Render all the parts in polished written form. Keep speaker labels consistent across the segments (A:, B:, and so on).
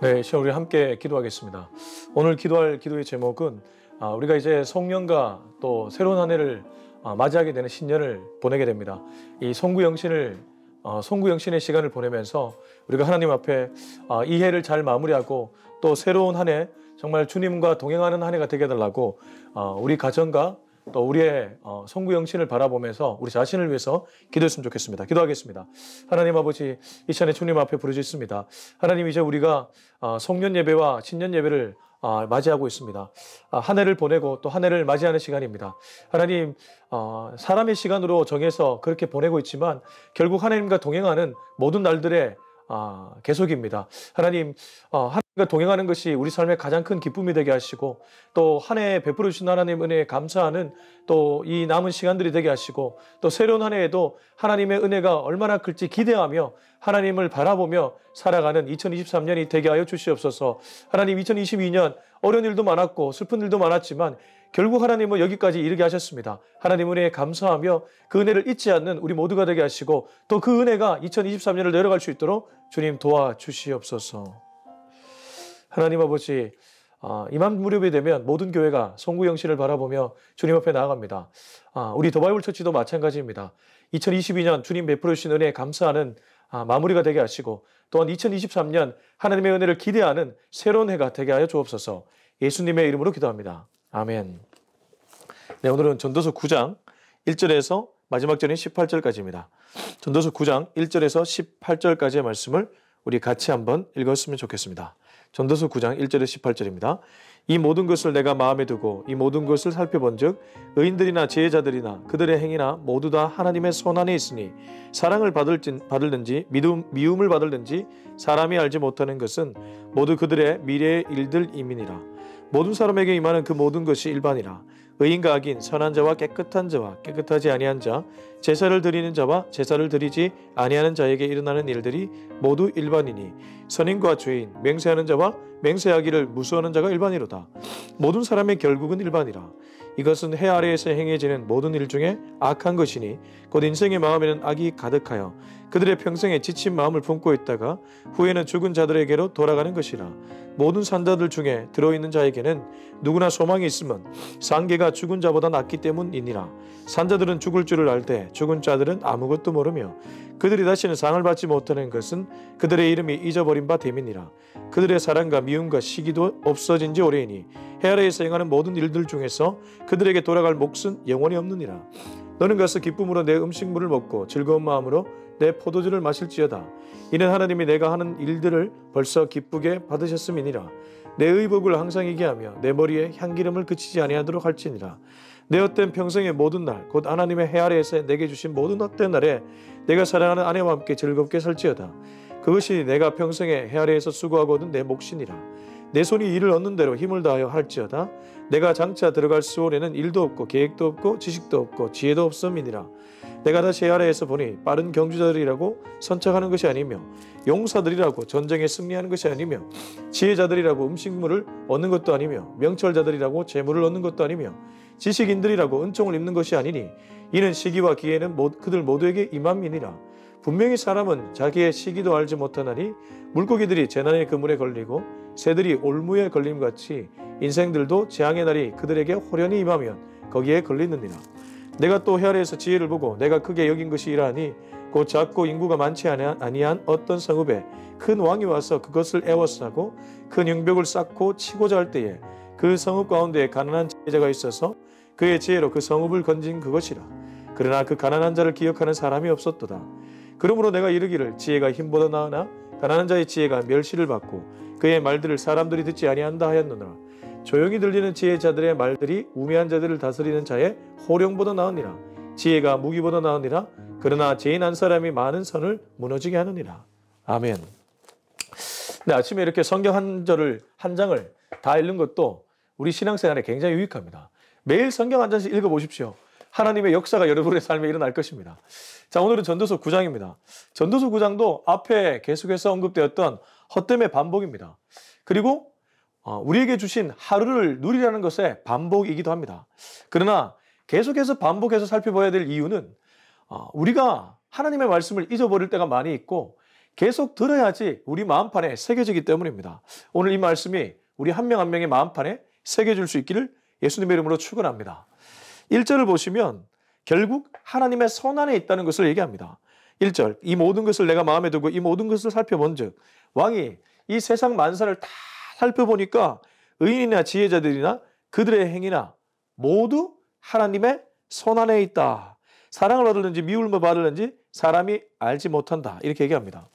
A: 네, 시간 우리 함께 기도하겠습니다. 오늘 기도할 기도의 제목은 우리가 이제 송년과 또 새로운 한 해를 맞이하게 되는 신년을 보내게 됩니다. 이 송구영신의 시간을 보내면서 우리가 하나님 앞에 이 해를 잘 마무리하고 또 새로운 한 해 정말 주님과 동행하는 한 해가 되게 해달라고 우리 가정과 또 우리의 송구영신을 바라보면서 우리 자신을 위해서 기도했으면 좋겠습니다. 기도하겠습니다. 하나님 아버지, 이 시간에 주님 앞에 부르짖습니다. 하나님, 이제 우리가 송년 예배와 신년 예배를 맞이하고 있습니다. 한 해를 보내고 또 한 해를 맞이하는 시간입니다. 하나님, 사람의 시간으로 정해서 그렇게 보내고 있지만 결국 하나님과 동행하는 모든 날들의 계속입니다. 하나님, 하나님과 동행하는 것이 우리 삶의 가장 큰 기쁨이 되게 하시고 또 한 해 베풀어 주신 하나님 은혜에 감사하는 또 이 남은 시간들이 되게 하시고 또 새로운 한 해에도 하나님의 은혜가 얼마나 클지 기대하며 하나님을 바라보며 살아가는 2023년이 되게 하여 주시옵소서. 하나님, 2022년 어려운 일도 많았고 슬픈 일도 많았지만 결국 하나님은 여기까지 이르게 하셨습니다. 하나님 은혜에 감사하며 그 은혜를 잊지 않는 우리 모두가 되게 하시고 또 그 은혜가 2023년을 내려갈 수 있도록 주님 도와주시옵소서. 하나님 아버지, 이맘 무렵이 되면 모든 교회가 송구영신을 바라보며 주님 앞에 나아갑니다. 우리 더바이블 처치도 마찬가지입니다. 2022년 주님 베풀어 주신 은혜에 감사하는 마무리가 되게 하시고 또한 2023년 하나님의 은혜를 기대하는 새로운 해가 되게 하여 주옵소서. 예수님의 이름으로 기도합니다. 아멘. 네, 오늘은 전도서 9장 1절에서 마지막 절인 18절까지입니다. 전도서 9장 1절에서 18절까지의 말씀을 우리 같이 한번 읽었으면 좋겠습니다. 전도서 9장 1절에서 18절입니다. 이 모든 것을 내가 마음에 두고 이 모든 것을 살펴본즉 의인들이나 지혜자들이나 그들의 행위나 모두 다 하나님의 손 안에 있으니 사랑을 받을든지 미움을 받을든지 사람이 알지 못하는 것은 모두 그들의 미래의 일들임이니라. 모든 사람에게 임하는 그 모든 것이 일반이라. 의인과 악인, 선한 자와 깨끗한 자와 깨끗하지 아니한 자, 제사를 드리는 자와 제사를 드리지 아니하는 자에게 일어나는 일들이 모두 일반이니 선인과 죄인, 맹세하는 자와 맹세하기를 무수하는 자가 일반이로다. 모든 사람의 결국은 일반이라. 이것은 해 아래에서 행해지는 모든 일 중에 악한 것이니 곧 인생의 마음에는 악이 가득하여 그들의 평생에 지친 마음을 품고 있다가 후에는 죽은 자들에게로 돌아가는 것이라. 모든 산자들 중에 들어있는 자에게는 누구나 소망이 있으면 상계가 죽은 자보다 낫기 때문이니라. 산자들은 죽을 줄을 알되 죽은 자들은 아무것도 모르며 그들이 다시는 상을 받지 못하는 것은 그들의 이름이 잊어버린 바 됨이니라. 그들의 사랑과 미움과 시기도 없어진 지 오래이니 해 아래에서 행하는 모든 일들 중에서 그들에게 돌아갈 몫은 영원히 없느니라. 너는 가서 기쁨으로 내 음식물을 먹고 즐거운 마음으로 내 포도주를 마실지어다. 이는 하나님이 내가 하는 일들을 벌써 기쁘게 받으셨음이니라. 내 의복을 항상 얘기하며 내 머리에 향기름을 그치지 아니하도록 할지니라. 내 헛된 평생의 모든 날 곧 하나님의 해 아래에서 내게 주신 모든 헛된 날에 내가 사랑하는 아내와 함께 즐겁게 살지어다. 그것이 내가 평생에 해 아래에서 수고하고 얻은 내 몫이니라. 내 손이 일을 얻는 대로 힘을 다하여 할지어다. 내가 장차 들어갈 수월에는 일도 없고 계획도 없고 지식도 없고 지혜도 없음이니라. 내가 다시 해 아래에서 보니 빠른 경주자들이라고 선착하는 것이 아니며 용사들이라고 전쟁에 승리하는 것이 아니며 지혜자들이라고 음식물을 얻는 것도 아니며 명철자들이라고 재물을 얻는 것도 아니며 지식인들이라고 은총을 입는 것이 아니니 이는 시기와 기회는 그들 모두에게 임함이니라. 분명히 사람은 자기의 시기도 알지 못하나니 물고기들이 재난의 그물에 걸리고 새들이 올무에 걸림같이 인생들도 재앙의 날이 그들에게 호련히 임하면 거기에 걸리느니라. 내가 또 해 아래에서 지혜를 보고 내가 크게 여긴 것이 이러하니 곧 작고 인구가 많지 아니한 어떤 성읍에 큰 왕이 와서 그것을 애워싸고 큰 영벽을 쌓고 치고자 할 때에 그 성읍 가운데 가난한 지혜자가 있어서 그의 지혜로 그 성읍을 건진 그것이라. 그러나 그 가난한 자를 기억하는 사람이 없었도다. 그러므로 내가 이르기를 지혜가 힘보다 나으나 가난한 자의 지혜가 멸시를 받고 그의 말들을 사람들이 듣지 아니한다 하였느니라. 조용히 들리는 지혜자들의 말들이 우매한 자들을 다스리는 자의 호령보다 나으니라. 지혜가 무기보다 나으니라. 그러나 죄인 한 사람이 많은 선을 무너지게 하느니라. 아멘. 네, 아침에 이렇게 성경 한 장을 다 읽는 것도 우리 신앙생활에 굉장히 유익합니다. 매일 성경 한 장씩 읽어보십시오. 하나님의 역사가 여러분의 삶에 일어날 것입니다. 자, 오늘은 전도서 9장입니다. 전도서 9장도 앞에 계속해서 언급되었던 헛됨의 반복입니다. 그리고 우리에게 주신 하루를 누리라는 것의 반복이기도 합니다. 그러나 계속해서 반복해서 살펴봐야 될 이유는 우리가 하나님의 말씀을 잊어버릴 때가 많이 있고 계속 들어야지 우리 마음판에 새겨지기 때문입니다. 오늘 이 말씀이 우리 한 명 한 명의 마음판에 새겨질 수 있기를 예수님의 이름으로 축원합니다. 1절을 보시면 결국 하나님의 손안에 있다는 것을 얘기합니다. 1절, 이 모든 것을 내가 마음에 두고 이 모든 것을 살펴본즉, 왕이 이 세상 만사를 다 살펴보니까 의인이나 지혜자들이나 그들의 행위나 모두 하나님의 손안에 있다. 사랑을 얻을는지 미움을 받을는지 사람이 알지 못한다. 이렇게 얘기합니다.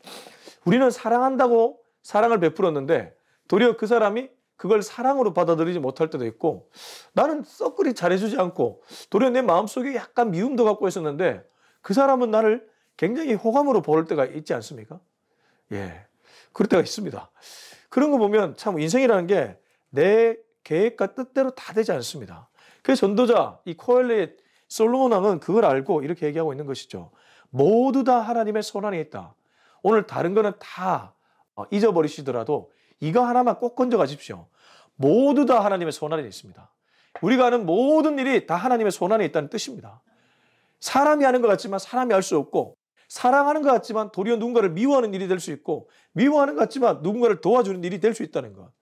A: 우리는 사랑한다고 사랑을 베풀었는데 도리어 그 사람이 그걸 사랑으로 받아들이지 못할 때도 있고, 나는 썩 그리 잘해주지 않고 도리어 내 마음속에 약간 미움도 갖고 있었는데 그 사람은 나를 굉장히 호감으로 볼 때가 있지 않습니까? 예, 그럴 때가 있습니다. 그런 거 보면 참 인생이라는 게 내 계획과 뜻대로 다 되지 않습니다. 그래서 전도자 이 코엘렛 솔로몬 왕은 그걸 알고 이렇게 얘기하고 있는 것이죠. 모두 다 하나님의 손안에 있다. 오늘 다른 거는 다 잊어버리시더라도 이거 하나만 꼭 건져가십시오. 모두 다 하나님의 손안에 있습니다. 우리가 하는 모든 일이 다 하나님의 손안에 있다는 뜻입니다. 사람이 하는 것 같지만 사람이 할 수 없고, 사랑하는 것 같지만 도리어 누군가를 미워하는 일이 될 수 있고, 미워하는 것 같지만 누군가를 도와주는 일이 될 수 있다는 것.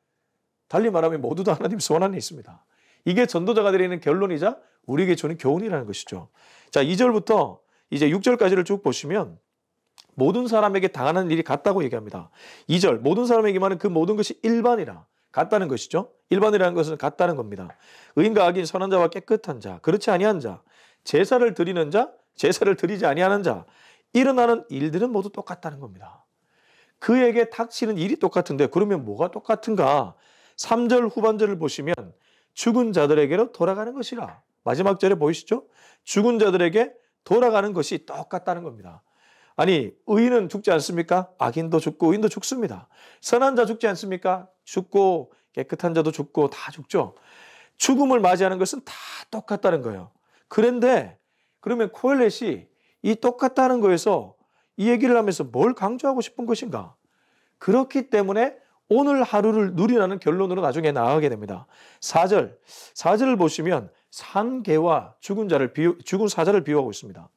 A: 달리 말하면 모두 다 하나님의 손안에 있습니다. 이게 전도자가 드리는 결론이자 우리에게 주는 교훈이라는 것이죠. 자, 2절부터 이제 6절까지를 쭉 보시면 모든 사람에게 당하는 일이 같다고 얘기합니다. 2절, 모든 사람에게만은 그 모든 것이 일반이라, 같다는 것이죠. 일반이라는 것은 같다는 겁니다. 의인과 악인, 선한 자와 깨끗한 자, 그렇지 아니한 자, 제사를 드리는 자, 제사를 드리지 아니하는 자, 일어나는 일들은 모두 똑같다는 겁니다. 그에게 닥치는 일이 똑같은데 그러면 뭐가 똑같은가? 3절 후반절을 보시면 죽은 자들에게로 돌아가는 것이라. 마지막 절에 보이시죠? 죽은 자들에게 돌아가는 것이 똑같다는 겁니다. 아니, 의인은 죽지 않습니까? 악인도 죽고 의인도 죽습니다. 선한 자 죽지 않습니까? 죽고 깨끗한 자도 죽고 다 죽죠. 죽음을 맞이하는 것은 다 똑같다는 거예요. 그런데 그러면 코엘렛이 이 똑같다는 거에서 이 얘기를 하면서 뭘 강조하고 싶은 것인가? 그렇기 때문에 오늘 하루를 누리라는 결론으로 나중에 나아가게 됩니다. 4절을 보시면 산개와 죽은 사자를 비유하고 있습니다.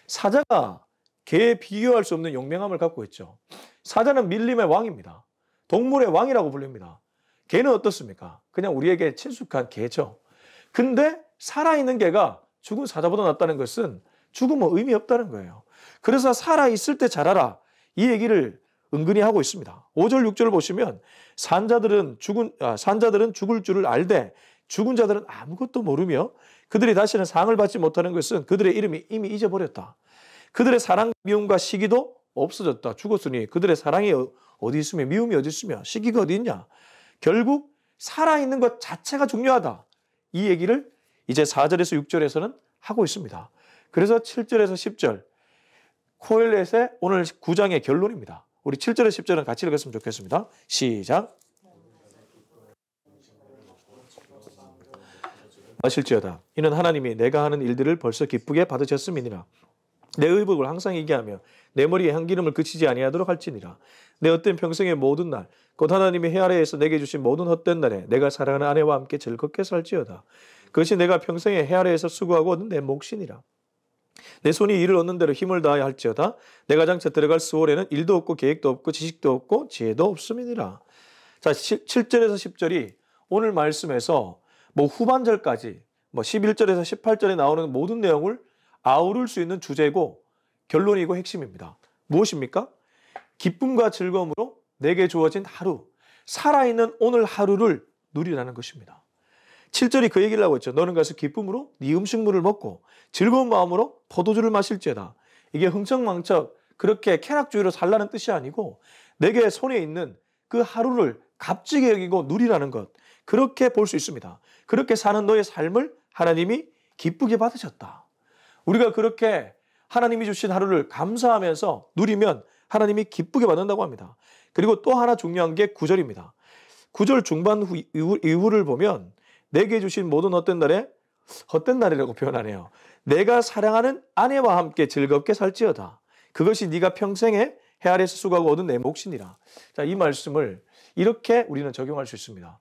A: 사자가 개에 비교할 수 없는 용맹함을 갖고 있죠. 사자는 밀림의 왕입니다. 동물의 왕이라고 불립니다. 개는 어떻습니까? 그냥 우리에게 친숙한 개죠. 근데 살아있는 개가 죽은 사자보다 낫다는 것은 죽으면 의미 없다는 거예요. 그래서 살아있을 때 잘하라, 이 얘기를 은근히 하고 있습니다. 5절, 6절을 보시면 산자들은 죽을 줄을 알되 죽은 자들은 아무것도 모르며 그들이 다시는 상을 받지 못하는 것은 그들의 이름이 이미 잊어버렸다. 그들의 사랑, 미움과 시기도 없어졌다. 죽었으니 그들의 사랑이 어디 있으며 미움이 어디 있으며 시기가 어디 있냐. 결국 살아있는 것 자체가 중요하다. 이 얘기를 이제 4절에서 6절에서는 하고 있습니다. 그래서 7절에서 10절, 코엘렛의 오늘 9장의 결론입니다. 우리 7절에서 10절은 같이 읽었으면 좋겠습니다. 시작. 마실지어다. 이는 하나님이 내가 하는 일들을 벌써 기쁘게 받으셨음이니라. 내 의복을 항상 얘기하며 내 머리에 향기름을 그치지 아니하도록 할지니라. 내 헛된 평생의 모든 날, 곧 하나님이 해 아래에서 내게 주신 모든 헛된 날에 내가 사랑하는 아내와 함께 즐겁게 살지어다. 그것이 내가 평생에 해 아래에서 수고하고 얻은 내 몫이니라. 내 손이 일을 얻는 대로 힘을 다하여 할지어다. 내가 장차 들어갈 수월에는 일도 없고 계획도 없고 지식도 없고 지혜도 없음이니라. 자, 7절에서 10절이 오늘 말씀에서 후반절까지 11절에서 18절에 나오는 모든 내용을 아우를 수 있는 주제고 결론이고 핵심입니다. 무엇입니까? 기쁨과 즐거움으로 내게 주어진 하루, 살아있는 오늘 하루를 누리라는 것입니다. 7절이 그 얘기를 하고 있죠. 너는 가서 기쁨으로 네 음식물을 먹고 즐거운 마음으로 포도주를 마실지어다. 이게 흥청망청 그렇게 쾌락주의로 살라는 뜻이 아니고 내게 손에 있는 그 하루를 값지게 여기고 누리라는 것, 그렇게 볼 수 있습니다. 그렇게 사는 너의 삶을 하나님이 기쁘게 받으셨다. 우리가 그렇게 하나님이 주신 하루를 감사하면서 누리면 하나님이 기쁘게 받는다고 합니다. 그리고 또 하나 중요한 게 9절입니다. 9절 중반 이후를 보면 내게 주신 모든 헛된 날에, 헛된 날이라고 표현하네요. 내가 사랑하는 아내와 함께 즐겁게 살지어다. 그것이 네가 평생에 해 아래에서 수고하고 얻은 내 몫이니라. 자, 이 말씀을 이렇게 우리는 적용할 수 있습니다.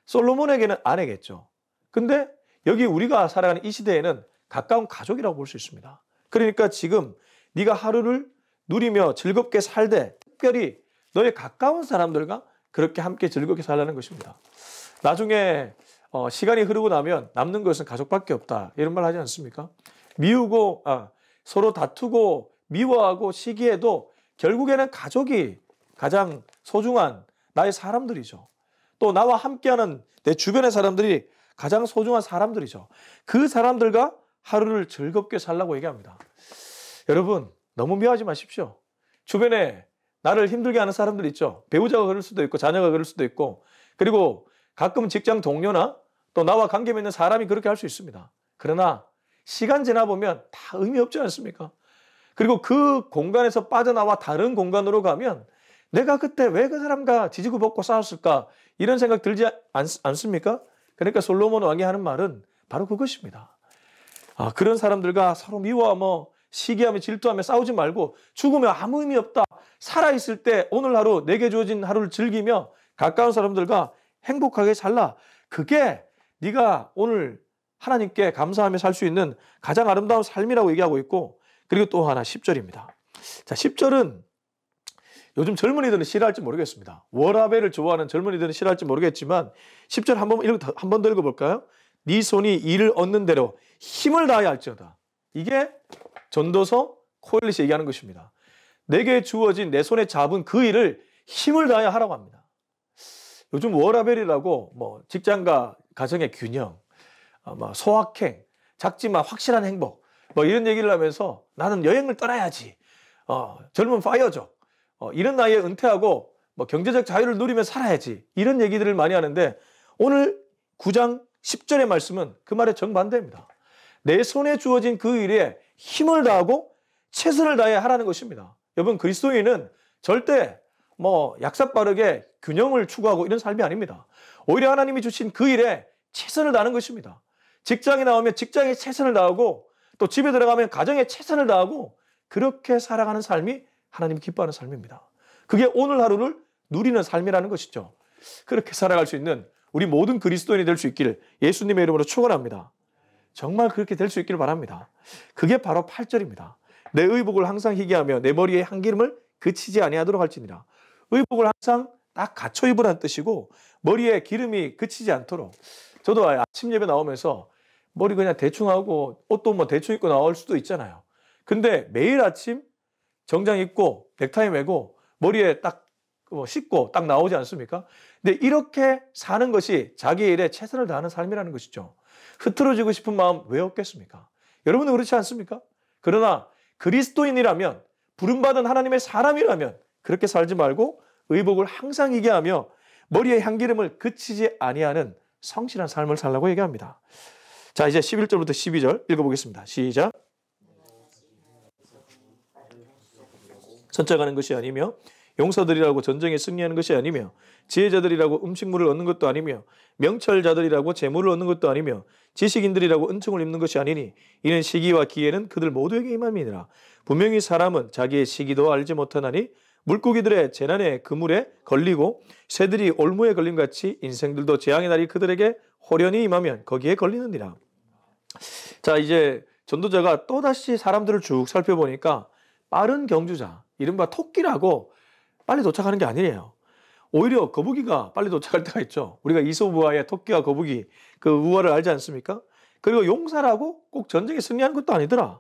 A: 솔로몬에게는 아내겠죠. 근데 여기 우리가 살아가는 이 시대에는 가까운 가족이라고 볼 수 있습니다. 그러니까 지금 네가 하루를 누리며 즐겁게 살되 특별히 너의 가까운 사람들과 그렇게 함께 즐겁게 살라는 것입니다. 나중에 시간이 흐르고 나면 남는 것은 가족밖에 없다. 이런 말 하지 않습니까? 서로 다투고 미워하고 시기해도 결국에는 가족이 가장 소중한 나의 사람들이죠. 또 나와 함께하는 내 주변의 사람들이 가장 소중한 사람들이죠. 그 사람들과 하루를 즐겁게 살라고 얘기합니다. 여러분, 너무 미워하지 마십시오. 주변에 나를 힘들게 하는 사람들 있죠. 배우자가 그럴 수도 있고 자녀가 그럴 수도 있고, 그리고 가끔 직장 동료나 또 나와 관계 맺는 사람이 그렇게 할 수 있습니다. 그러나 시간 지나 보면 다 의미 없지 않습니까? 그리고 그 공간에서 빠져나와 다른 공간으로 가면 내가 그때 왜 그 사람과 지지고 볶고 싸웠을까? 이런 생각 들지 않습니까? 그러니까 솔로몬 왕이 하는 말은 바로 그것입니다. 그런 사람들과 서로 미워하며 시기하며 질투하며 싸우지 말고 죽으면 아무 의미 없다. 살아있을 때 오늘 하루 내게 주어진 하루를 즐기며 가까운 사람들과 행복하게 살라. 그게 네가 오늘 하나님께 감사하며 살 수 있는 가장 아름다운 삶이라고 얘기하고 있고, 그리고 또 하나 10절입니다. 자, 10절은 요즘 젊은이들은 싫어할지 모르겠습니다. 워라벨을 좋아하는 젊은이들은 싫어할지 모르겠지만 10절 한 번 더 읽어볼까요? 네 손이 이를 얻는 대로 힘을 다하여 할지어다. 이게 전도서 코엘릿이 얘기하는 것입니다. 내게 주어진 내 손에 잡은 그 일을 힘을 다하여 하라고 합니다. 요즘 워라벨이라고 직장과 가정의 균형, 소확행, 작지만 확실한 행복 이런 얘기를 하면서 나는 여행을 떠나야지, 젊은 파이어족, 이런 나이에 은퇴하고 경제적 자유를 누리며 살아야지, 이런 얘기들을 많이 하는데 오늘 9장 10절의 말씀은 그 말의 정반대입니다. 내 손에 주어진 그 일에 힘을 다하고 최선을 다해 하라는 것입니다. 여러분, 그리스도인은 절대 약삭 빠르게 균형을 추구하고 이런 삶이 아닙니다. 오히려 하나님이 주신 그 일에 최선을 다하는 것입니다. 직장에 나오면 직장에 최선을 다하고 또 집에 들어가면 가정에 최선을 다하고 그렇게 살아가는 삶이 하나님이 기뻐하는 삶입니다. 그게 오늘 하루를 누리는 삶이라는 것이죠. 그렇게 살아갈 수 있는 우리 모든 그리스도인이 될 수 있기를 예수님의 이름으로 축원합니다. 정말 그렇게 될 수 있기를 바랍니다. 그게 바로 8절입니다. 내 의복을 항상 희게하며 내 머리에 한 기름을 그치지 아니하도록 할지니라. 의복을 항상 딱 갖춰 입으라는 뜻이고 머리에 기름이 그치지 않도록. 저도 아침 예배 나오면서 머리 그냥 대충 하고 옷도 대충 입고 나올 수도 있잖아요. 근데 매일 아침 정장 입고 넥타이 매고 머리에 딱 씻고 딱 나오지 않습니까? 근데 이렇게 사는 것이 자기의 일에 최선을 다하는 삶이라는 것이죠. 흐트러지고 싶은 마음 왜 없겠습니까? 여러분은 그렇지 않습니까? 그러나 그리스도인이라면, 부름받은 하나님의 사람이라면 그렇게 살지 말고 의복을 항상 희게 하며 머리에 향기름을 그치지 아니하는 성실한 삶을 살라고 얘기합니다. 자, 이제 11절부터 12절 읽어보겠습니다. 시작. 선착하는 것이 아니며 용사들이라고 전쟁에 승리하는 것이 아니며 지혜자들이라고 음식물을 얻는 것도 아니며 명철자들이라고 재물을 얻는 것도 아니며 지식인들이라고 은총을 입는 것이 아니니 이는 시기와 기회는 그들 모두에게 임함이니라. 분명히 사람은 자기의 시기도 알지 못하나니 물고기들의 재난의 그물에 걸리고 새들이 올무에 걸림같이 인생들도 재앙의 날이 그들에게 호련히 임하면 거기에 걸리느니라. 자, 이제 전도자가 또다시 사람들을 쭉 살펴보니까 빠른 경주자, 이른바 토끼라고 빨리 도착하는 게 아니에요. 오히려 거북이가 빨리 도착할 때가 있죠. 우리가 이솝우화의 토끼와 거북이 그 우화를 알지 않습니까? 그리고 용사라고 꼭 전쟁에 승리하는 것도 아니더라.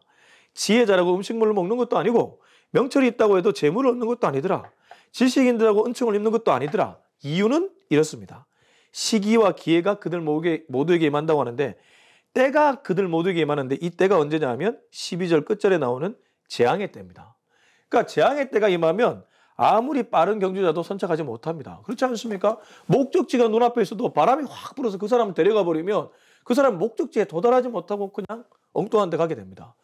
A: 지혜자라고 음식물을 먹는 것도 아니고 명철이 있다고 해도 재물을 얻는 것도 아니더라. 지식인들하고 은총을 입는 것도 아니더라. 이유는 이렇습니다. 시기와 기회가 그들 모두에게 임한다고 하는데 때가 그들 모두에게 임하는데 이 때가 언제냐 하면 12절 끝절에 나오는 재앙의 때입니다. 그러니까 재앙의 때가 임하면 아무리 빠른 경주자도 선착하지 못합니다. 그렇지 않습니까? 목적지가 눈앞에 있어도 바람이 확 불어서 그 사람을 데려가 버리면 그 사람 목적지에 도달하지 못하고 그냥 엉뚱한 데 가게 됩니다.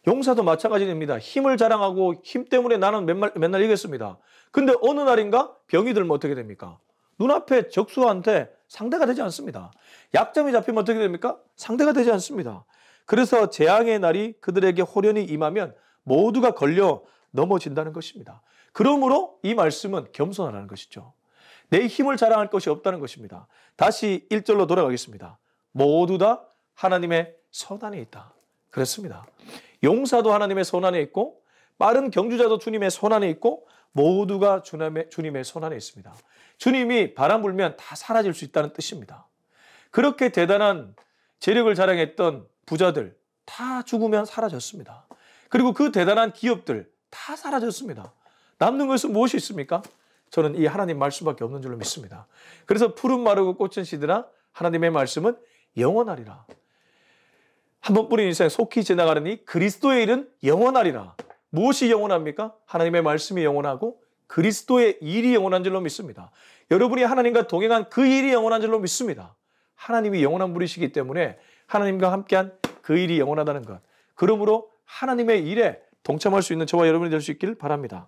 A: 용사도 마찬가지입니다. 힘을 자랑하고 힘 때문에 나는 맨날 이겼습니다. 근데 어느 날인가 병이 들면 어떻게 됩니까? 눈앞에 적수한테 상대가 되지 않습니다. 약점이 잡히면 어떻게 됩니까? 상대가 되지 않습니다. 그래서 재앙의 날이 그들에게 호련히 임하면 모두가 걸려 넘어진다는 것입니다. 그러므로 이 말씀은 겸손하라는 것이죠. 내 힘을 자랑할 것이 없다는 것입니다. 다시 1절로 돌아가겠습니다. 모두 다 하나님의 손안에 있다. 그렇습니다. 용사도 하나님의 손안에 있고 빠른 경주자도 주님의 손안에 있고 모두가 주님의 손안에 있습니다. 주님이 바람 불면 다 사라질 수 있다는 뜻입니다. 그렇게 대단한 재력을 자랑했던 부자들 다 죽으면 사라졌습니다. 그리고 그 대단한 기업들 다 사라졌습니다. 남는 것은 무엇이 있습니까? 저는 이 하나님 말씀밖에 없는 줄로 믿습니다. 그래서 푸른 마르고 꽃은 시드나 하나님의 말씀은 영원하리라. 한 번뿐인 인생 속히 지나가려니 그리스도의 일은 영원하리라. 무엇이 영원합니까? 하나님의 말씀이 영원하고 그리스도의 일이 영원한 줄로 믿습니다. 여러분이 하나님과 동행한 그 일이 영원한 줄로 믿습니다. 하나님이 영원한 분이시기 때문에 하나님과 함께한 그 일이 영원하다는 것. 그러므로 하나님의 일에 동참할 수 있는 저와 여러분이 될 수 있길 바랍니다.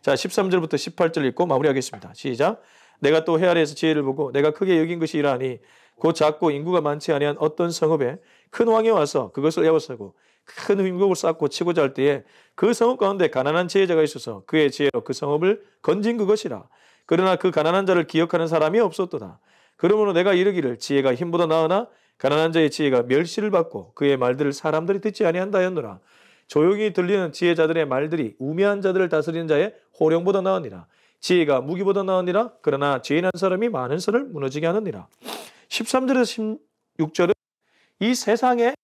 A: 자, 13절부터 18절 읽고 마무리하겠습니다. 시작. 내가 또 해 아래에서 지혜를 보고 내가 크게 여긴 것이 이러하니 곧 작고 인구가 많지 아니한 어떤 성읍에 큰 왕이 와서 그것을 에워싸고 큰 휘곡을 쌓고 치고자 할 때에 그 성읍 가운데 가난한 지혜자가 있어서 그의 지혜로 그 성읍을 건진 그것이라. 그러나 그 가난한 자를 기억하는 사람이 없었도다. 그러므로 내가 이르기를 지혜가 힘보다 나으나 가난한 자의 지혜가 멸시를 받고 그의 말들을 사람들이 듣지 아니한다 하였노라. 조용히 들리는 지혜자들의 말들이 우매한 자들을 다스리는 자의 호령보다 나으니라. 지혜가 무기보다 나으니라. 그러나 죄인한 사람이 많은 선을 무너지게 하느니라. 13절에서 16절은 이 세상의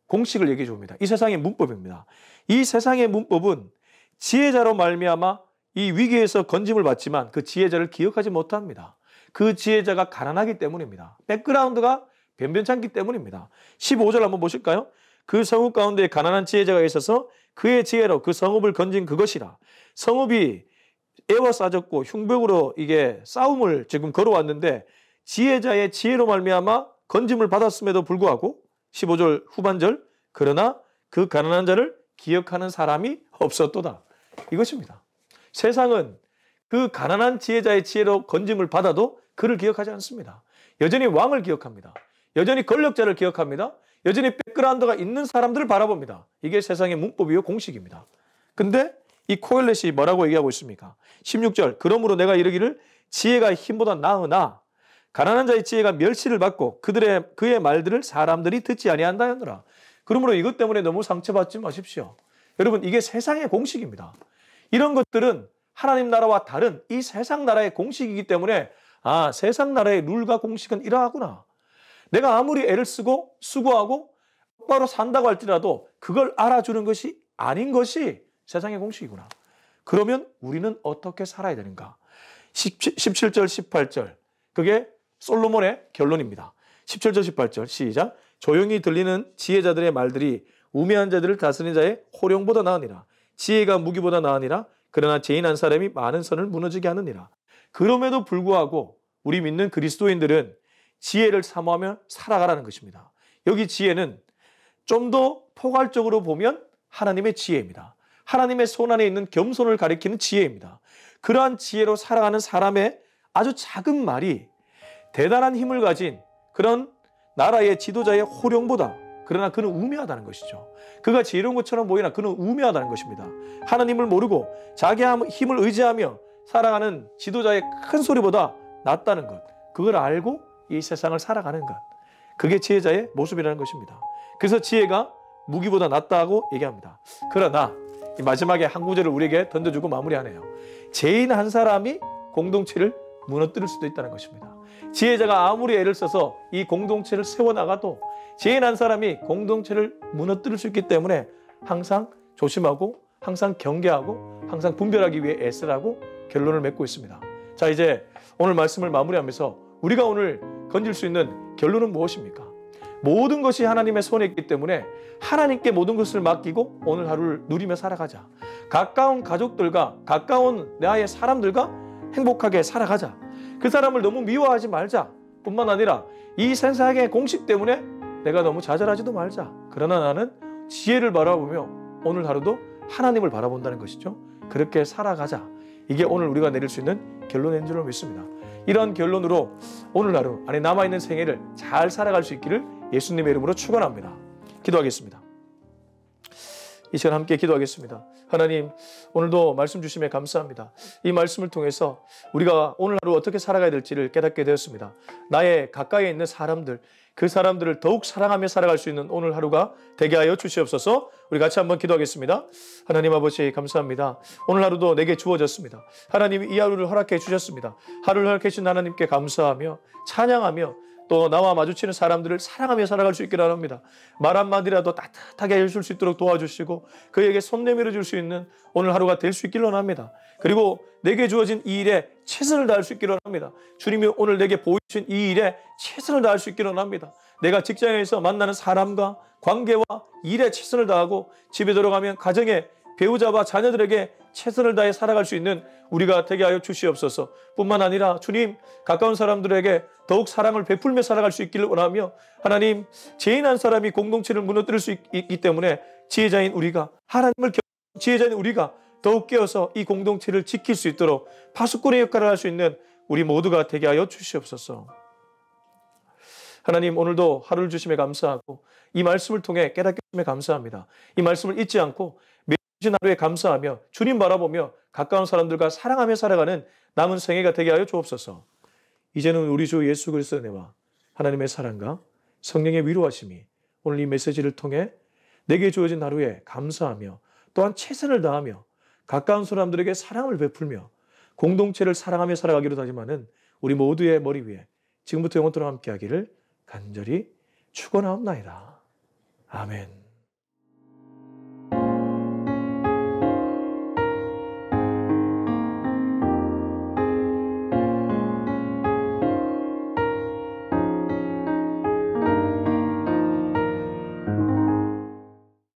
A: 공식을 얘기해 줍니다. 이 세상의 문법입니다. 이 세상의 문법은 지혜자로 말미암아 이 위기에서 건짐을 받지만 그 지혜자를 기억하지 못합니다. 그 지혜자가 가난하기 때문입니다. 백그라운드가 변변찮기 때문입니다. 15절 한번 보실까요? 그 성읍 가운데 가난한 지혜자가 있어서 그의 지혜로 그 성읍을 건진 그것이라. 성읍이 에워싸졌고 흉벽으로 이게 싸움을 지금 걸어왔는데 지혜자의 지혜로 말미암아 건짐을 받았음에도 불구하고 15절 후반절 그러나 그 가난한 자를 기억하는 사람이 없었도다. 이것입니다. 세상은 그 가난한 지혜자의 지혜로 건짐을 받아도 그를 기억하지 않습니다. 여전히 왕을 기억합니다. 여전히 권력자를 기억합니다. 여전히 백그라운드가 있는 사람들을 바라봅니다. 이게 세상의 문법이요 공식입니다. 근데 이 코엘렛이 뭐라고 얘기하고 있습니까? 16절 그러므로 내가 이르기를 지혜가 힘보다 나으나 가난한 자의 지혜가 멸시를 받고 그의 말들을 사람들이 듣지 아니한다 하느라. 그러므로 이것 때문에 너무 상처받지 마십시오. 여러분 이게 세상의 공식입니다. 이런 것들은 하나님 나라와 다른 이 세상 나라의 공식이기 때문에 아 세상 나라의 룰과 공식은 이러하구나. 내가 아무리 애를 쓰고 수고하고 똑바로 산다고 할지라도 그걸 알아주는 것이 아닌 것이 세상의 공식이구나. 그러면 우리는 어떻게 살아야 되는가? 17절 18절 그게 솔로몬의 결론입니다. 17절 18절 시작. 조용히 들리는 지혜자들의 말들이 우매한 자들을 다스리는 자의 호령보다 나으니라. 지혜가 무기보다 나으니라. 그러나 죄인 한 사람이 많은 선을 무너지게 하느니라. 그럼에도 불구하고 우리 믿는 그리스도인들은 지혜를 사모하며 살아가라는 것입니다. 여기 지혜는 좀 더 포괄적으로 보면 하나님의 지혜입니다. 하나님의 손안에 있는 겸손을 가리키는 지혜입니다. 그러한 지혜로 살아가는 사람의 아주 작은 말이 대단한 힘을 가진 그런 나라의 지도자의 호령보다 그러나 그는 우매하다는 것이죠. 그가 지혜로운 것처럼 보이나 그는 우매하다는 것입니다. 하나님을 모르고 자기 힘을 의지하며 살아가는 지도자의 큰 소리보다 낫다는 것. 그걸 알고 이 세상을 살아가는 것. 그게 지혜자의 모습이라는 것입니다. 그래서 지혜가 무기보다 낫다고 얘기합니다. 그러나 이 마지막에 한 구절을 우리에게 던져주고 마무리하네요. 죄인 한 사람이 공동체를 무너뜨릴 수도 있다는 것입니다. 지혜자가 아무리 애를 써서 이 공동체를 세워나가도 죄인 한 사람이 공동체를 무너뜨릴 수 있기 때문에 항상 조심하고 항상 경계하고 항상 분별하기 위해 애쓰라고 결론을 맺고 있습니다. 자, 이제 오늘 말씀을 마무리하면서 우리가 오늘 건질 수 있는 결론은 무엇입니까? 모든 것이 하나님의 손에 있기 때문에 하나님께 모든 것을 맡기고 오늘 하루를 누리며 살아가자. 가까운 가족들과 가까운 나의 사람들과 행복하게 살아가자. 그 사람을 너무 미워하지 말자. 뿐만 아니라 이 세상의 공식 때문에 내가 너무 좌절하지도 말자. 그러나 나는 지혜를 바라보며 오늘 하루도 하나님을 바라본다는 것이죠. 그렇게 살아가자. 이게 오늘 우리가 내릴 수 있는 결론인 줄로 믿습니다. 이런 결론으로 오늘 하루 아니 남아있는 생애를 잘 살아갈 수 있기를 예수님의 이름으로 축원합니다. 기도하겠습니다. 이 시간 함께 기도하겠습니다. 하나님, 오늘도 말씀 주심에 감사합니다. 이 말씀을 통해서 우리가 오늘 하루 어떻게 살아가야 될지를 깨닫게 되었습니다. 나의 가까이에 있는 사람들, 그 사람들을 더욱 사랑하며 살아갈 수 있는 오늘 하루가 되게 하여 주시옵소서. 우리 같이 한번 기도하겠습니다. 하나님 아버지 감사합니다. 오늘 하루도 내게 주어졌습니다. 하나님이 이 하루를 허락해 주셨습니다. 하루를 허락해 주신 하나님께 감사하며 찬양하며 또 나와 마주치는 사람들을 사랑하며 살아갈 수 있기를 합니다. 말 한마디라도 따뜻하게 해줄 수 있도록 도와주시고 그에게 손 내밀어 줄 수 있는 오늘 하루가 될 수 있기를 합니다. 그리고 내게 주어진 이 일에 최선을 다할 수 있기를 합니다. 주님이 오늘 내게 보여주신 이 일에 최선을 다할 수 있기를 합니다. 내가 직장에서 만나는 사람과 관계와 일에 최선을 다하고 집에 들어가면 가정에 배우자와 자녀들에게 최선을 다해 살아갈 수 있는 우리가 되게 하여 주시옵소서. 뿐만 아니라 주님 가까운 사람들에게 더욱 사랑을 베풀며 살아갈 수 있기를 원하며 하나님 죄인 한 사람이 공동체를 무너뜨릴 수 있기 때문에 지혜자인 우리가 지혜자인 우리가 더욱 깨어서 이 공동체를 지킬 수 있도록 파수꾼의 역할을 할 수 있는 우리 모두가 되게 하여 주시옵소서. 하나님 오늘도 하루를 주심에 감사하고 이 말씀을 통해 깨닫게 주심에 감사합니다. 이 말씀을 잊지 않고 매일 주신 하루에 감사하며 주님 바라보며 가까운 사람들과 사랑하며 살아가는 남은 생애가 되게 하여 주옵소서. 이제는 우리 주 예수 그리스도의 은혜와 하나님의 사랑과 성령의 위로하심이 오늘 이 메시지를 통해 내게 주어진 하루에 감사하며 또한 최선을 다하며 가까운 사람들에게 사랑을 베풀며 공동체를 사랑하며 살아가기로 다짐하는 우리 모두의 머리 위에 지금부터 영원토록 함께하기를 간절히 축원하옵나이다. 아멘.